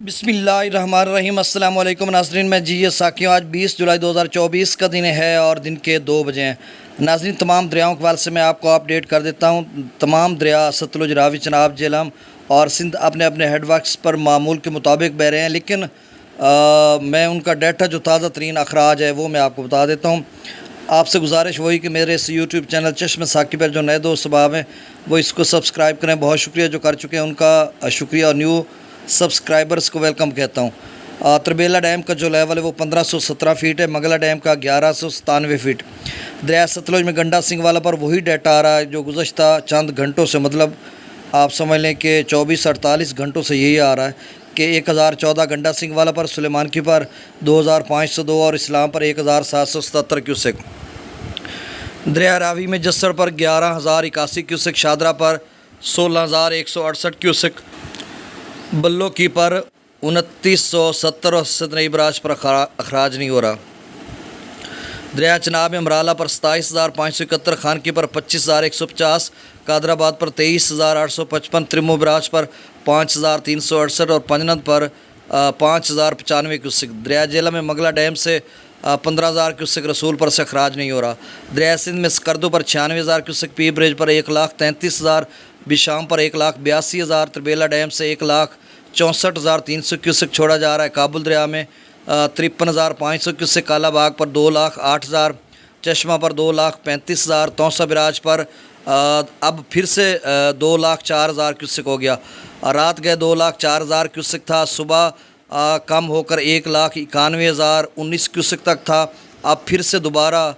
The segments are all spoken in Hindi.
बिस्मिल्लाहिर्रहमानिर्रहीम अस्सलाम वालेकुम नाज़रीन, मैं जी साकियों। आज 20 जुलाई 2024 का दिन है और दिन के 2 बजे हैं। नाज़रीन, तमाम दरियाओं के हवाले से मैं आपको अपडेट कर देता हूँ। तमाम दरिया सतलुज, रावी, चनाब, झेलम और सिंध अपने अपने हेडवर्क्स पर मामूल के मुताबिक बह रहे हैं, लेकिन मैं उनका डाटा जो ताज़ा तरीन अखराज है वो मैं आपको बता देता हूँ। आपसे गुजारिश वही कि मेरे इस यूट्यूब चैनल चश्मे साकी पर जो नए दोस्त सबाब हैं वो इसको सब्सक्राइब करें। बहुत शुक्रिया जो कर चुके हैं, उनका शुक्रिया। और न्यू सब्सक्राइबर्स को वेलकम कहता हूँ। तरबेला डैम का जो लेवल है वो 1517 फीट है। मंगला डैम का 1197 फीट। दरिया सतलुज में गंडा सिंह वाला पर वही डाटा आ रहा है जो गुज़श्ता चंद घंटों से, मतलब आप समझ लें कि 24-48 घंटों से यही आ रहा है कि 1014 गंडा सिंह वाला पर, सुलेमान की पर 2502 और इस्लाम पर 1777 क्यूसेक। दरिया रावी में जस्सर पर 11081 क्यूसेक, शादरा पर 16168 क्यूसेक, बल्लो की पर 2970 और सतनई बराज पर अखराज नहीं हो रहा। दरिया चनाब में अमराला पर 27571, खान की पर 25150, कादराबाद पर 23855, त्रिमो बराज पर 5368 और पंजनद पर 5095 क्यूसेक। दरिया झेलम में मंगला डैम से 15000 क्यूसेक, रसूल पर से अखराज नहीं हो रहा। दरिया सिंध में स्कर्दो पर 96000 क्यूसेक, पी ब्रिज पर 1,33,000, बिशाम पर 1,82,000, तरबेला डैम से 1,64,300 क्यूसेक छोड़ा जा रहा है। काबुल दरिया में 53,500 क्यूसेक, काला बाग पर 2,08,000, चश्मा पर 2,35,000, तौसा बिराज पर अब फिर से 2,04,000 क्यूसेक हो गया। रात गए 2,04,000 क्यूसेक था, सुबह कम होकर 1,91,019 क्यूसेक तक था। अब फिर से दोबारा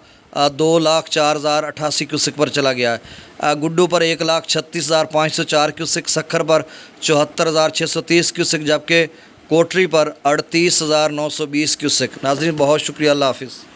2,04,088 क्यूसेक पर चला गया है। गुड्डू पर 1,36,504 क्यूसेक, सखर पर 74,630 क्यूसेक, जबकि कोटरी पर 38,920 क्यूसेक। नाज़रीन, बहुत शुक्रिया। अल्लाह हाफ़िज़।